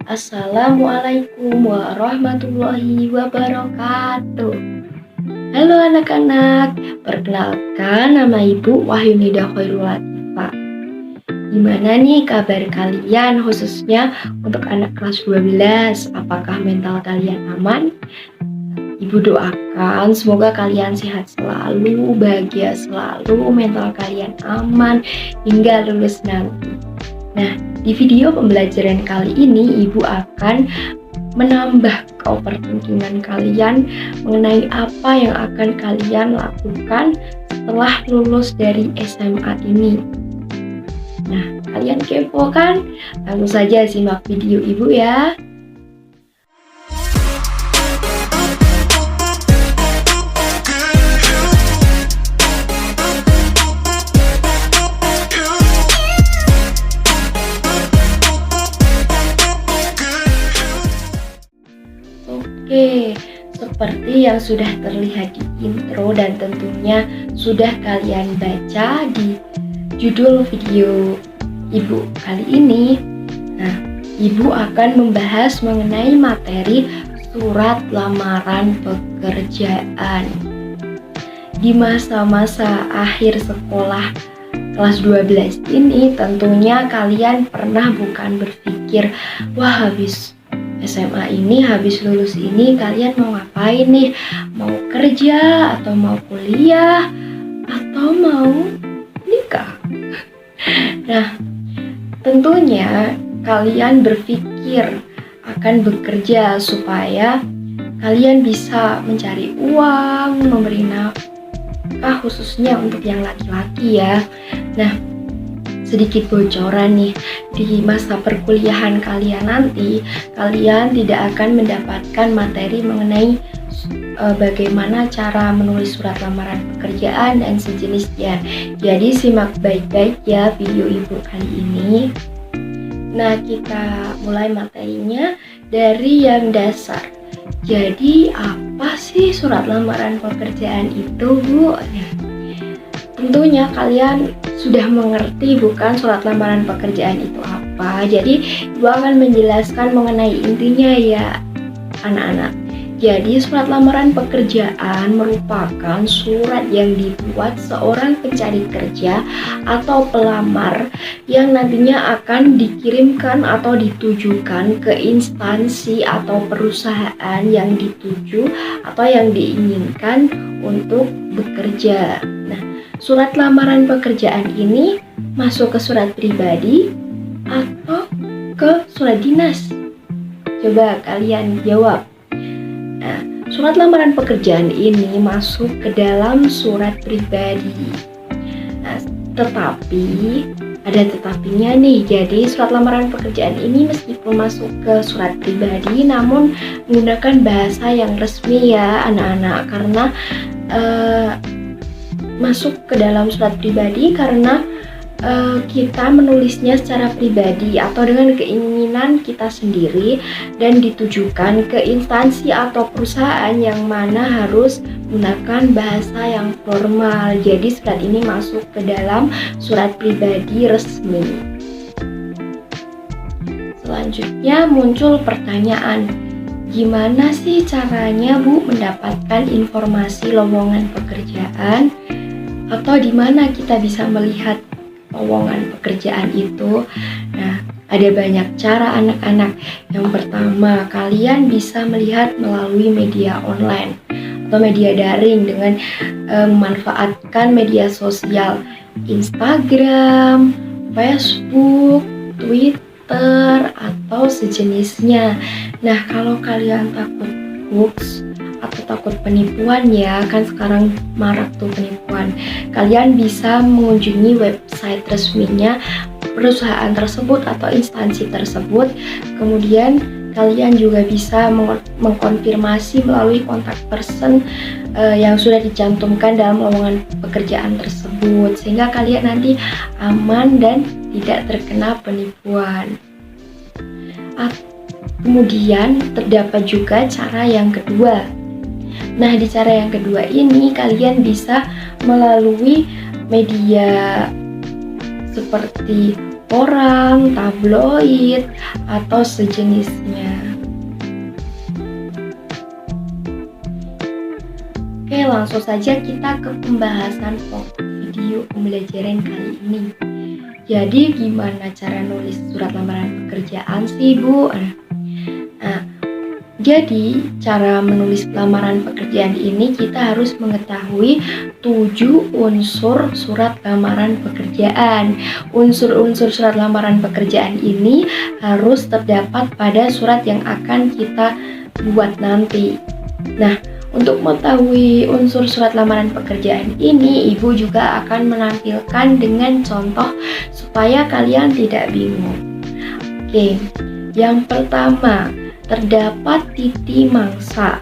Assalamualaikum warahmatullahi wabarakatuh. Halo anak-anak, perkenalkan nama Ibu Wahyunida Khairul Latifah. Gimana nih kabar kalian khususnya untuk anak kelas 12? Apakah mental kalian aman? Ibu doakan semoga kalian sehat selalu, bahagia selalu, mental kalian aman hingga lulus nanti. Nah, di video pembelajaran kali ini Ibu akan menambah overthinkingan kalian mengenai apa yang akan kalian lakukan setelah lulus dari SMA ini. Nah, kalian kepo kan? Langsung saja simak video Ibu ya. Oke, seperti yang sudah terlihat di intro dan tentunya sudah kalian baca di judul video Ibu kali ini. Nah, Ibu akan membahas mengenai materi surat lamaran pekerjaan. Di masa-masa akhir sekolah kelas 12 ini tentunya kalian pernah bukan berpikir, wah habis SMA ini, habis lulus ini kalian mau ngapain nih? Mau kerja atau mau kuliah atau mau nikah? Nah, tentunya kalian berpikir akan bekerja supaya kalian bisa mencari uang, memberi nafkah khususnya untuk yang laki-laki ya. Nah, sedikit bocoran nih, di masa perkuliahan kalian nanti, kalian tidak akan mendapatkan materi mengenai bagaimana cara menulis surat lamaran pekerjaan dan sejenisnya. Jadi simak baik-baik ya video Ibu kali ini. Nah, kita mulai materinya dari yang dasar. Jadi apa sih surat lamaran pekerjaan itu, Bu? Ya, tentunya kalian sudah mengerti bukan surat lamaran pekerjaan itu apa. Jadi Ibu akan menjelaskan mengenai intinya ya anak-anak. Jadi surat lamaran pekerjaan merupakan surat yang dibuat seorang pencari kerja atau pelamar yang nantinya akan dikirimkan atau ditujukan ke instansi atau perusahaan yang dituju atau yang diinginkan untuk bekerja. Nah, surat lamaran pekerjaan ini masuk ke surat pribadi atau ke surat dinas? Coba kalian jawab. Nah, surat lamaran pekerjaan ini masuk ke dalam surat pribadi. Nah, tetapi ada tetapinya nih. Jadi surat lamaran pekerjaan ini meskipun masuk ke surat pribadi, namun menggunakan bahasa yang resmi ya anak-anak, karena masuk ke dalam surat pribadi karena kita menulisnya secara pribadi atau dengan keinginan kita sendiri dan ditujukan ke instansi atau perusahaan yang mana harus menggunakan bahasa yang formal. Jadi surat ini masuk ke dalam surat pribadi resmi. Selanjutnya muncul pertanyaan, gimana sih caranya Bu mendapatkan informasi lowongan pekerjaan? Atau di mana kita bisa melihat lowongan pekerjaan itu? Nah, ada banyak cara anak-anak. Yang pertama, kalian bisa melihat melalui media online atau media daring dengan memanfaatkan media sosial Instagram, Facebook, Twitter, atau sejenisnya. Nah, kalau kalian takut hoax atau takut penipuan ya, kan sekarang marak tuh penipuan, kalian bisa mengunjungi website resminya perusahaan tersebut atau instansi tersebut. Kemudian kalian juga bisa mengkonfirmasi melalui kontak person yang sudah dicantumkan dalam lowongan pekerjaan tersebut, sehingga kalian nanti aman dan tidak terkena penipuan. Kemudian terdapat juga cara yang kedua. Nah, di cara yang kedua ini kalian bisa melalui media seperti koran, tabloid, atau sejenisnya. Oke, langsung saja kita ke pembahasan video pembelajaran kali ini. Jadi gimana cara nulis surat lamaran pekerjaan sih, Bu? Jadi cara menulis lamaran pekerjaan ini kita harus mengetahui 7 unsur surat lamaran pekerjaan. Unsur-unsur surat lamaran pekerjaan ini harus terdapat pada surat yang akan kita buat nanti. Nah, untuk mengetahui unsur surat lamaran pekerjaan ini, Ibu juga akan menampilkan dengan contoh supaya kalian tidak bingung. Oke, yang pertama, terdapat titi mangsa.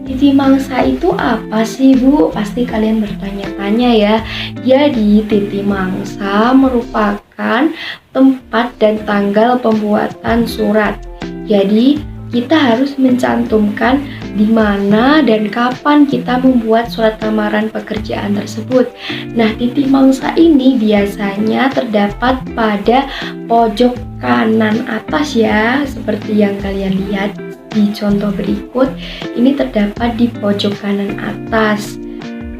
Titi mangsa itu apa sih, Bu? Pasti kalian bertanya-tanya ya. Jadi, titi mangsa merupakan tempat dan tanggal pembuatan surat. Jadi, kita harus mencantumkan di mana dan kapan kita membuat surat lamaran pekerjaan tersebut. Nah, titik mangsa ini biasanya terdapat pada pojok kanan atas ya, seperti yang kalian lihat di contoh berikut. Ini terdapat di pojok kanan atas.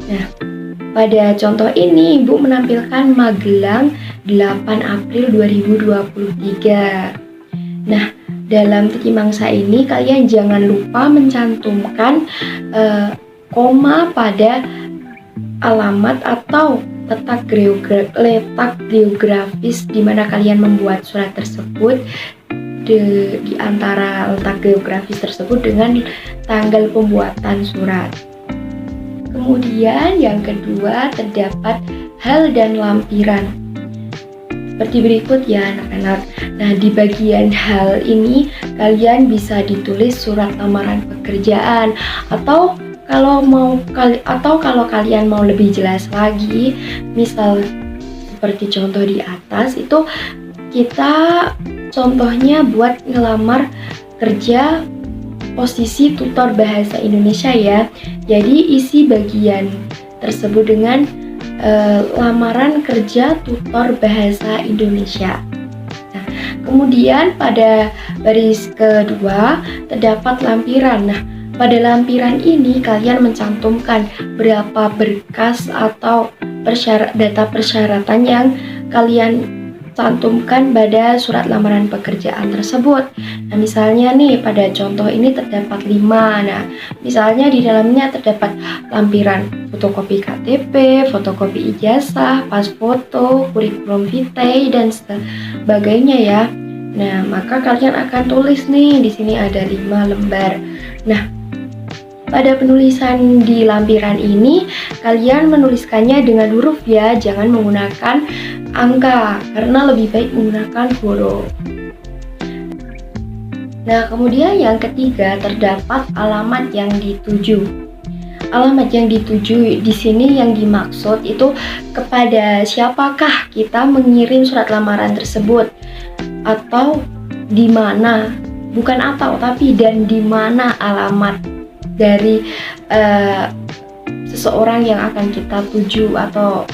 Nah, pada contoh ini Ibu menampilkan Magelang 8 April 2023. Nah, dalam titik mangsa ini kalian jangan lupa mencantumkan koma pada alamat atau letak geografis di mana kalian membuat surat tersebut, di antara letak geografis tersebut dengan tanggal pembuatan surat. Kemudian yang kedua, terdapat hal dan lampiran. Seperti berikut ya anak-anak. Nah, di bagian hal ini kalian bisa ditulis surat lamaran pekerjaan, atau kalau kalian mau lebih jelas lagi, misal seperti contoh di atas itu kita contohnya buat ngelamar kerja posisi tutor bahasa Indonesia ya. Jadi isi bagian tersebut dengan lamaran kerja tutor bahasa Indonesia. Nah, kemudian pada baris kedua terdapat lampiran. Nah, pada lampiran ini kalian mencantumkan berapa berkas atau data persyaratan yang kalian cantumkan pada surat lamaran pekerjaan tersebut. Nah, misalnya nih pada contoh ini terdapat 5. Nah, misalnya di dalamnya terdapat lampiran fotokopi KTP, fotokopi ijazah, pas foto, kurikulum vitae dan sebagainya ya. Nah, maka kalian akan tulis nih di sini ada 5 lembar. Nah, pada penulisan di lampiran ini kalian menuliskannya dengan huruf ya, jangan menggunakan angka karena lebih baik menggunakan huruf. Nah, kemudian yang ketiga terdapat alamat yang dituju. Alamat yang dituju di sini yang dimaksud itu kepada siapakah kita mengirim surat lamaran tersebut, atau di mana, bukan atau tapi dan di mana alamat dari seseorang yang akan kita tuju, atau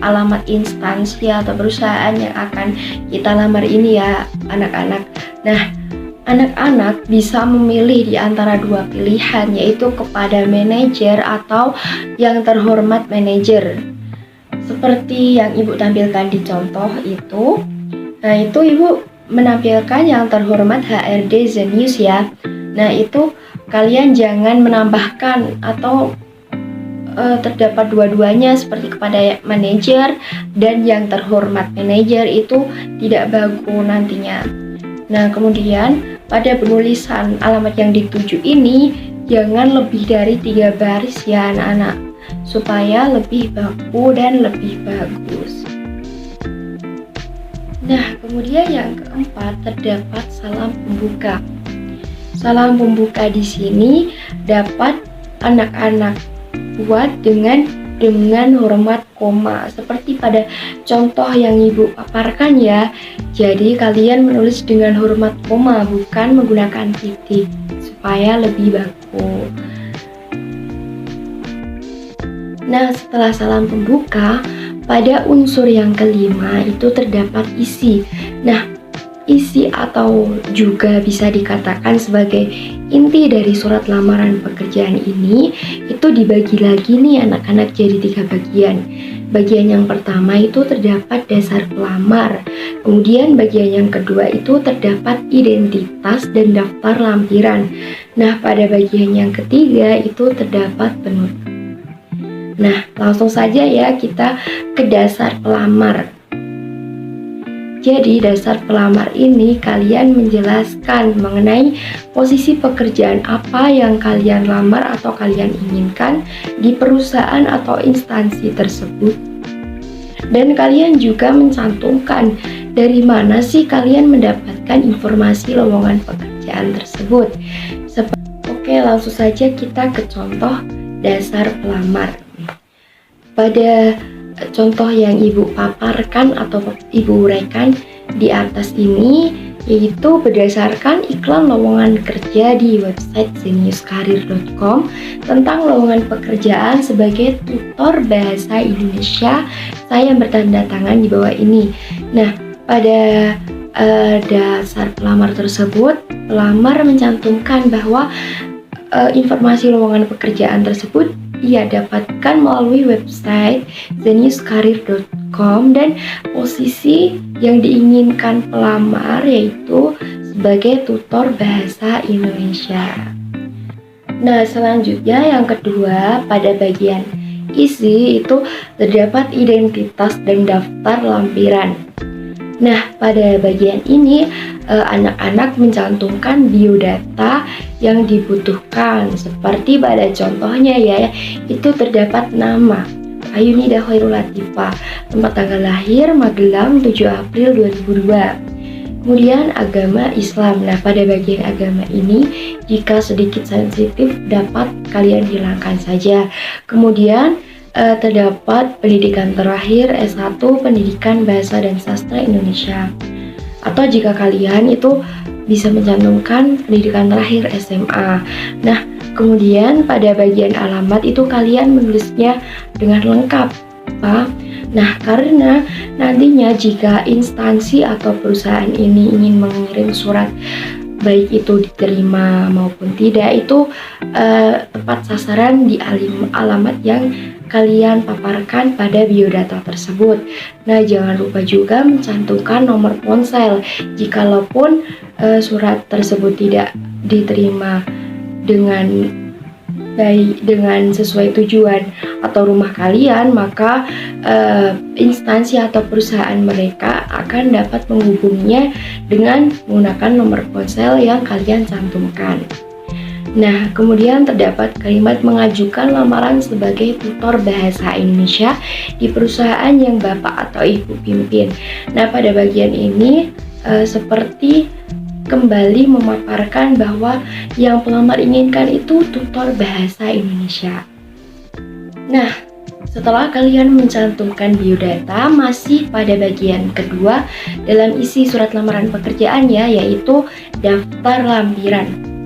alamat instansi atau perusahaan yang akan kita lamar ini ya anak-anak. Nah, anak-anak bisa memilih di antara 2 pilihan, yaitu kepada manajer atau yang terhormat manajer. Seperti yang Ibu tampilkan di contoh itu. Nah, itu Ibu menampilkan yang terhormat HRD Zenius ya. Nah, itu kalian jangan menambahkan atau terdapat dua-duanya seperti kepada manajer dan yang terhormat manajer, itu tidak bagus nantinya. Nah, kemudian pada penulisan alamat yang dituju ini jangan lebih dari 3 baris ya anak-anak, supaya lebih baku dan lebih bagus. Nah, kemudian yang keempat terdapat salam pembuka. Salam pembuka di sini dapat anak-anak buat dengan hormat koma seperti pada contoh yang Ibu paparkan ya. Jadi kalian menulis dengan hormat koma, bukan menggunakan titik, supaya lebih baku. Nah, setelah salam pembuka, pada unsur yang kelima itu terdapat isi. Nah, isi atau juga bisa dikatakan sebagai inti dari surat lamaran pekerjaan ini itu dibagi lagi nih anak-anak jadi 3 bagian. Bagian yang pertama itu terdapat dasar pelamar. Kemudian bagian yang kedua itu terdapat identitas dan daftar lampiran. Nah, pada bagian yang ketiga itu terdapat penutup. Nah, langsung saja ya kita ke dasar pelamar. Jadi dasar pelamar ini kalian menjelaskan mengenai posisi pekerjaan apa yang kalian lamar atau kalian inginkan di perusahaan atau instansi tersebut. Dan kalian juga mencantumkan dari mana sih kalian mendapatkan informasi lowongan pekerjaan tersebut. Oke, langsung saja kita ke contoh dasar pelamar. Pada contoh yang ibu paparkan atau ibu uraikan di atas ini yaitu berdasarkan iklan lowongan kerja di website zeniuskarir.com tentang lowongan pekerjaan sebagai tutor bahasa Indonesia. Saya bertanda tangan di bawah ini. Nah, pada dasar pelamar tersebut, pelamar mencantumkan bahwa informasi lowongan pekerjaan tersebut ia dapatkan melalui website zeniuskarir.com dan posisi yang diinginkan pelamar yaitu sebagai tutor bahasa Indonesia. Nah, selanjutnya yang kedua pada bagian isi itu terdapat identitas dan daftar lampiran. Nah, pada bagian ini anak-anak mencantumkan biodata yang dibutuhkan seperti pada contohnya ya, itu terdapat nama Ayunida Khairul Latifah, tempat tanggal lahir Magelang 7 April 2002. Kemudian agama Islam. Nah, pada bagian agama ini jika sedikit sensitif dapat kalian hilangkan saja. Kemudian terdapat pendidikan terakhir S1 Pendidikan Bahasa dan Sastra Indonesia. Atau jika kalian itu bisa mencantumkan pendidikan terakhir SMA. Nah, kemudian pada bagian alamat itu kalian menulisnya dengan lengkap, Pak. Nah, karena nantinya jika instansi atau perusahaan ini ingin mengirim surat baik itu diterima maupun tidak, itu tepat sasaran di alamat yang kalian paparkan pada biodata tersebut. Nah, jangan lupa juga mencantumkan nomor ponsel. Jikalaupun surat tersebut tidak diterima dengan baik, dengan sesuai tujuan atau rumah kalian, maka instansi atau perusahaan mereka akan dapat menghubunginya dengan menggunakan nomor ponsel yang kalian cantumkan. Nah, kemudian terdapat kalimat mengajukan lamaran sebagai tutor bahasa Indonesia di perusahaan yang Bapak atau Ibu pimpin. Nah, pada bagian ini seperti kembali memaparkan bahwa yang pelamar inginkan itu tutor bahasa Indonesia. Nah, setelah kalian mencantumkan biodata, masih pada bagian kedua dalam isi surat lamaran pekerjaan ya, yaitu daftar lampiran.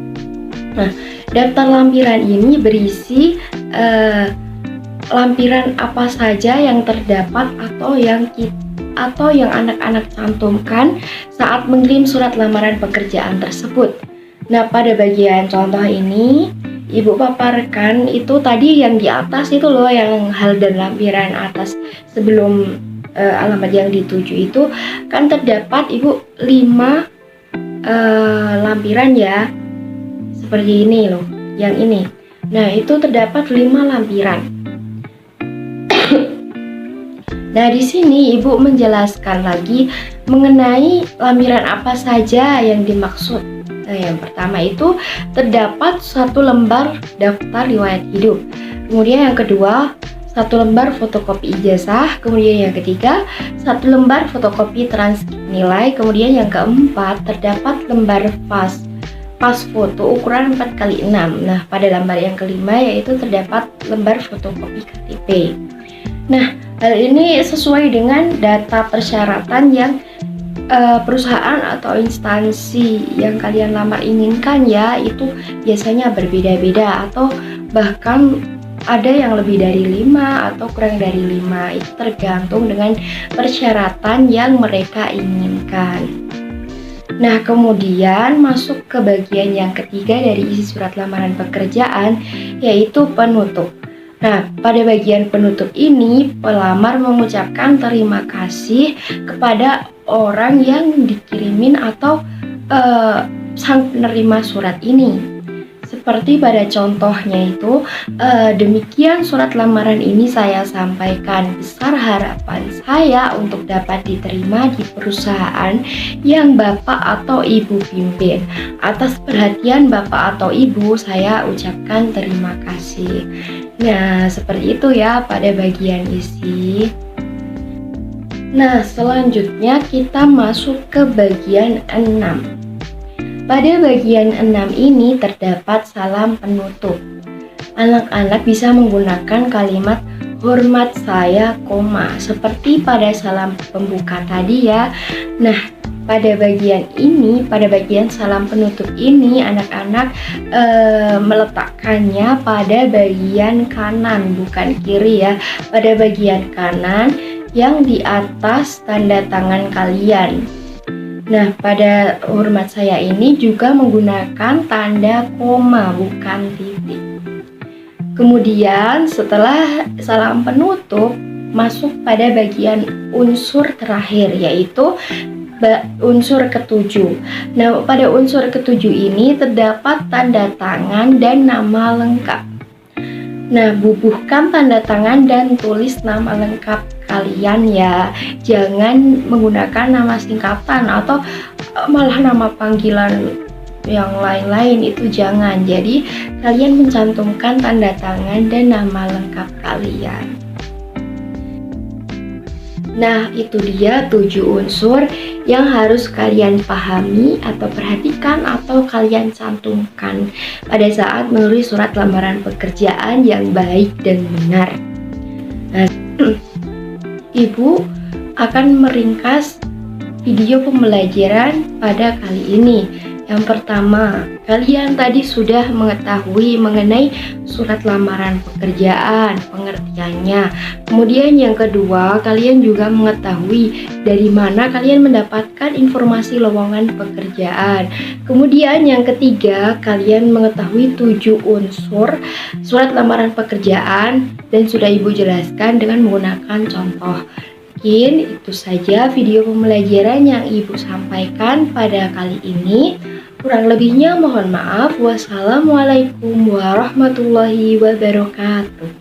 Nah, daftar lampiran ini berisi lampiran apa saja yang terdapat atau yang anak-anak cantumkan saat mengirim surat lamaran pekerjaan tersebut. Nah, pada bagian contoh ini Ibu paparkan itu tadi yang di atas itu loh, yang hal dan lampiran atas sebelum alamat yang dituju itu kan terdapat Ibu 5 lampiran ya. Seperti ini loh, yang ini. Nah, itu terdapat 5 lampiran. Nah, di sini Ibu menjelaskan lagi mengenai lampiran apa saja yang dimaksud. Nah, yang pertama itu terdapat 1 lembar daftar riwayat hidup. Kemudian yang kedua, 1 lembar fotokopi ijazah. Kemudian yang ketiga, 1 lembar fotokopi transkrip nilai. Kemudian yang keempat, terdapat lembar pas foto ukuran 4x6. Nah, pada lembar yang kelima yaitu terdapat lembar fotokopi KTP. Nah, hal ini sesuai dengan data persyaratan yang perusahaan atau instansi yang kalian lamar inginkan ya, itu biasanya berbeda-beda atau bahkan ada yang lebih dari 5 atau kurang dari 5. Itu tergantung dengan persyaratan yang mereka inginkan. Nah, kemudian masuk ke bagian yang ketiga dari isi surat lamaran pekerjaan, yaitu penutup. Nah, pada bagian penutup ini, pelamar mengucapkan terima kasih kepada orang yang dikirimin atau sang penerima surat ini. Seperti pada contohnya itu, demikian surat lamaran ini saya sampaikan. Besar harapan saya untuk dapat diterima di perusahaan yang Bapak atau Ibu pimpin. Atas perhatian Bapak atau Ibu, saya ucapkan terima kasih. Nah, seperti itu ya pada bagian isi. Nah, selanjutnya kita masuk ke bagian 6. Pada bagian 6 ini terdapat salam penutup. Anak-anak bisa menggunakan kalimat hormat saya, seperti pada salam pembuka tadi ya. Nah, pada bagian salam penutup ini, anak-anak meletakkannya pada bagian kanan, bukan kiri ya. Pada bagian kanan yang di atas tanda tangan kalian. Nah, pada hormat saya ini juga menggunakan tanda koma, bukan titik. Kemudian setelah salam penutup, masuk pada bagian unsur terakhir, yaitu unsur ketujuh. Nah, pada unsur ketujuh ini terdapat tanda tangan dan nama lengkap. Nah, bubuhkan tanda tangan dan tulis nama lengkap kalian ya. Jangan menggunakan nama singkatan atau malah nama panggilan yang lain-lain, itu jangan. Jadi, kalian mencantumkan tanda tangan dan nama lengkap kalian. Nah, itu dia 7 unsur yang harus kalian pahami atau perhatikan atau kalian cantumkan pada saat menulis surat lamaran pekerjaan yang baik dan benar. Nah, Ibu akan meringkas video pembelajaran pada kali ini. Yang pertama, kalian tadi sudah mengetahui mengenai surat lamaran pekerjaan, pengertiannya. Kemudian yang kedua, kalian juga mengetahui dari mana kalian mendapatkan informasi lowongan pekerjaan. Kemudian yang ketiga, kalian mengetahui 7 unsur surat lamaran pekerjaan dan sudah Ibu jelaskan dengan menggunakan contoh. Mungkin itu saja video pembelajaran yang Ibu sampaikan pada kali ini. Kurang lebihnya mohon maaf. Wassalamualaikum warahmatullahi wabarakatuh.